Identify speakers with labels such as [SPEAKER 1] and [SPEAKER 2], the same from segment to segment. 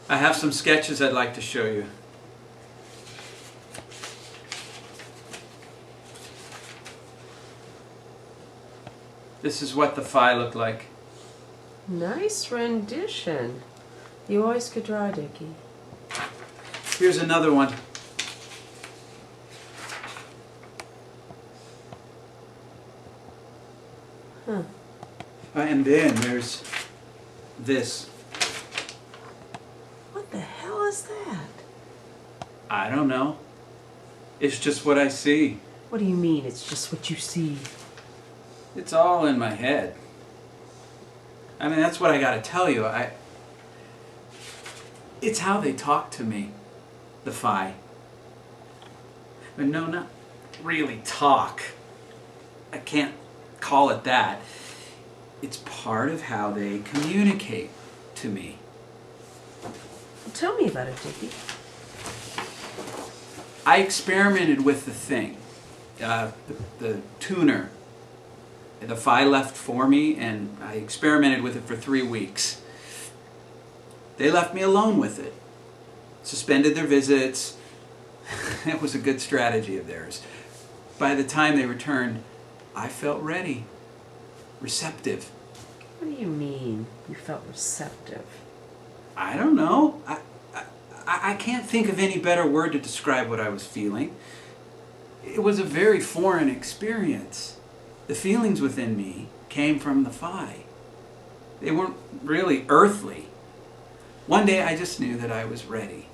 [SPEAKER 1] I have some sketches I'd like to show you. This is what the Phi looked like.
[SPEAKER 2] Nice rendition. You always could draw, Dicky.
[SPEAKER 1] Here's another one.
[SPEAKER 2] Huh.
[SPEAKER 1] And then there's this.
[SPEAKER 2] What the hell is that?
[SPEAKER 1] I don't know. It's just what I see.
[SPEAKER 2] What do you mean, it's just what you see?
[SPEAKER 1] It's all in my head. I mean, that's what I gotta tell you. It's how they talk to me, the Phi. But no, not really talk. I can't call it that. It's part of how they communicate to me.
[SPEAKER 2] Tell me about it, Dicky.
[SPEAKER 1] I experimented with the thing, the tuner. The Phi left for me, and I experimented with it for 3 weeks. They left me alone with it. Suspended their visits. That was a good strategy of theirs. By the time they returned, I felt ready. Receptive.
[SPEAKER 2] What do you mean, you felt receptive?
[SPEAKER 1] I don't know. I can't think of any better word to describe what I was feeling. It was a very foreign experience. The feelings within me came from the Phi. They weren't really earthly. One day I just knew that I was ready.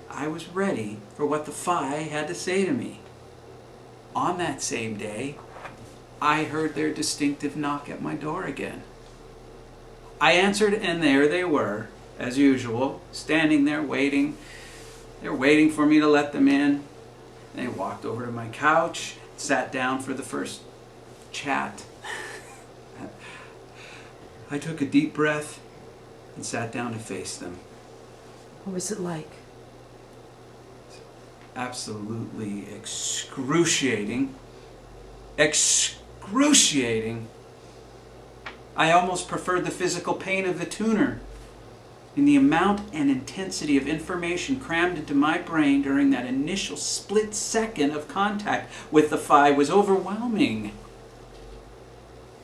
[SPEAKER 1] I was ready for what the Phi had to say to me. On that same day, I heard their distinctive knock at my door again. I answered, and there they were, as usual, standing there waiting. They're waiting for me to let them in. They walked over to my couch, sat down for the first chat. I took a deep breath and sat down to face them.
[SPEAKER 2] What was it like?
[SPEAKER 1] Absolutely excruciating. Excruciating. I almost preferred the physical pain of the tuner. And the amount and intensity of information crammed into my brain during that initial split second of contact with the Phi was overwhelming.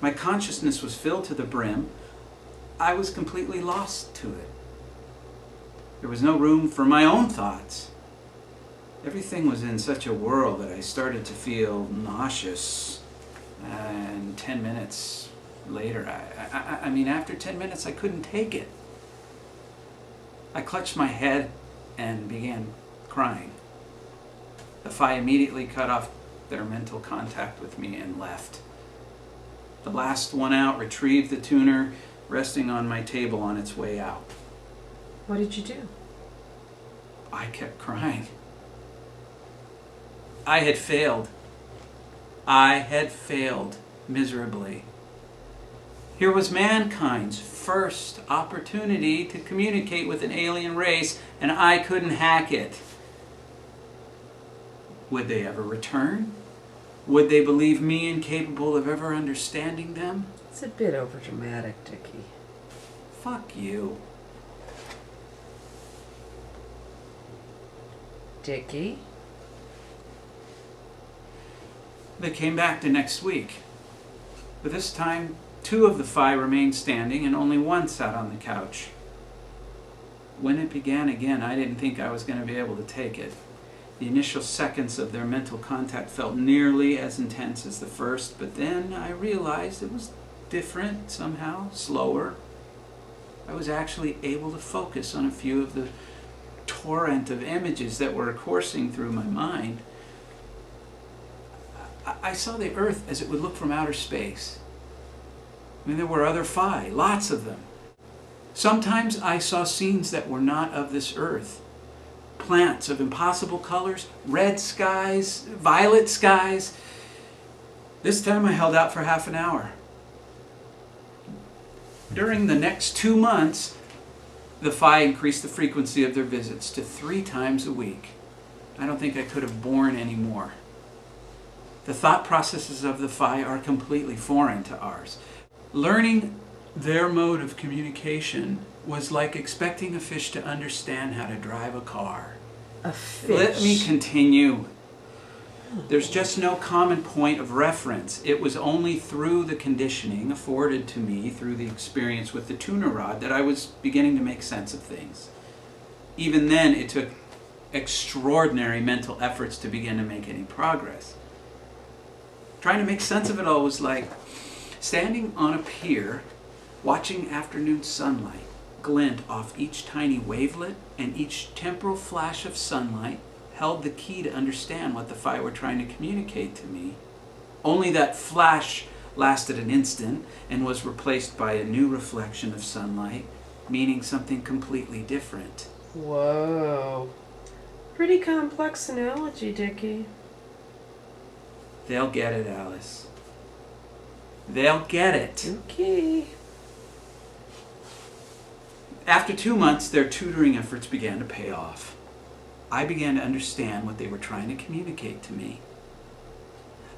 [SPEAKER 1] My consciousness was filled to the brim. I was completely lost to it. There was no room for my own thoughts. Everything was in such a whirl that I started to feel nauseous. And 10 minutes later, I mean, after 10 minutes, I couldn't take it. I clutched my head and began crying. The Phi immediately cut off their mental contact with me and left. The last one out retrieved the tuner, resting on my table on its way out.
[SPEAKER 2] What did you do?
[SPEAKER 1] I kept crying. I had failed. I had failed miserably. Here was mankind's first opportunity to communicate with an alien race, and I couldn't hack it. Would they ever return? Would they believe me incapable of ever understanding them?
[SPEAKER 2] It's a bit overdramatic, Dicky.
[SPEAKER 1] Fuck you.
[SPEAKER 2] Dicky?
[SPEAKER 1] They came back the next week. But this time, 2 of the Phi remained standing and only one sat on the couch. When it began again, I didn't think I was going to be able to take it. The initial seconds of their mental contact felt nearly as intense as the first, but then I realized it was different somehow, slower. I was actually able to focus on a few of the torrent of images that were coursing through my mind. I saw the Earth as it would look from outer space. I mean, there were other Phi, lots of them. Sometimes I saw scenes that were not of this Earth. Plants of impossible colors, red skies, violet skies. This time I held out for half an hour. During the next 2 months, the Phi increased the frequency of their visits to 3 times a week. I don't think I could have borne any more. The thought processes of the Phi are completely foreign to ours. Learning their mode of communication was like expecting a fish to understand how to drive a car.
[SPEAKER 2] A fish.
[SPEAKER 1] Let me continue. There's just no common point of reference. It was only through the conditioning afforded to me through the experience with the tuna rod that I was beginning to make sense of things. Even then, it took extraordinary mental efforts to begin to make any progress. Trying to make sense of it all was like standing on a pier, watching afternoon sunlight glint off each tiny wavelet, and each temporal flash of sunlight held the key to understand what the fire were trying to communicate to me. Only that flash lasted an instant and was replaced by a new reflection of sunlight, meaning something completely different.
[SPEAKER 2] Whoa. Pretty complex analogy, Dicky.
[SPEAKER 1] They'll get it, Alice. They'll get it.
[SPEAKER 2] Okay.
[SPEAKER 1] After 2 months, their tutoring efforts began to pay off. I began to understand what they were trying to communicate to me.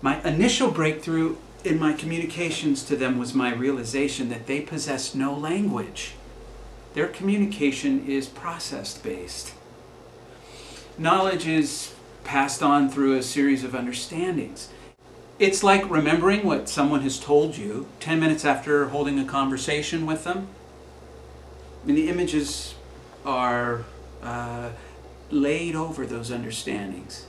[SPEAKER 1] My initial breakthrough in my communications to them was my realization that they possessed no language. Their communication is process-based. Knowledge is passed on through a series of understandings. It's like remembering what someone has told you 10 minutes after holding a conversation with them. I mean, the images are laid over those understandings.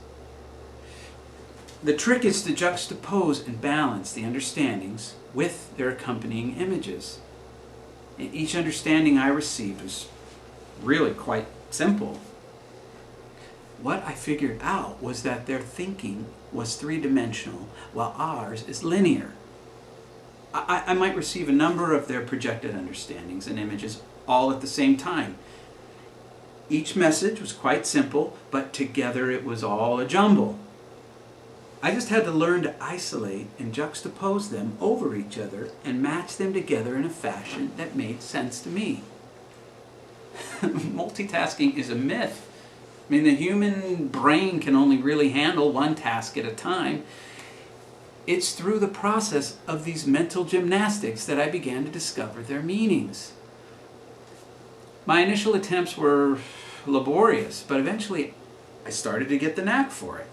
[SPEAKER 1] The trick is to juxtapose and balance the understandings with their accompanying images. And each understanding I received was really quite simple. What I figured out was that their thinking was three-dimensional, while ours is linear. I might receive a number of their projected understandings and images all at the same time. Each message was quite simple, but together it was all a jumble. I just had to learn to isolate and juxtapose them over each other and match them together in a fashion that made sense to me. Multitasking is a myth. I mean, the human brain can only really handle one task at a time. It's through the process of these mental gymnastics that I began to discover their meanings. My initial attempts were laborious, but eventually I started to get the knack for it.